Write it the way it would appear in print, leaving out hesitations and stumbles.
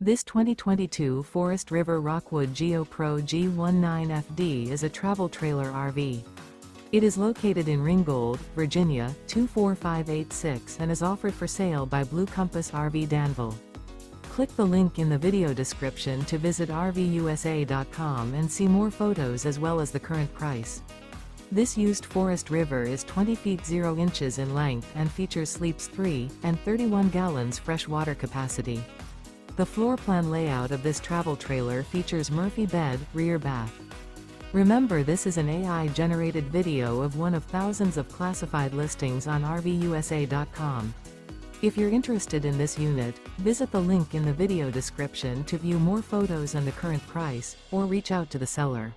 This 2022 Forest River Rockwood Geo Pro G19FD is a travel trailer RV. It is located in Ringgold, Virginia, 24586 and is offered for sale by Blue Compass RV Danville. Click the link in the video description to visit RVUSA.com and see more photos as well as the current price. This used Forest River is 20 feet 0 inches in length and features sleeps 3 and 31 gallons fresh water capacity. The floor plan layout of this travel trailer features Murphy bed, rear bath. Remember, this is an AI-generated video of one of thousands of classified listings on RVUSA.com. If you're interested in this unit, visit the link in the video description to view more photos and the current price, or reach out to the seller.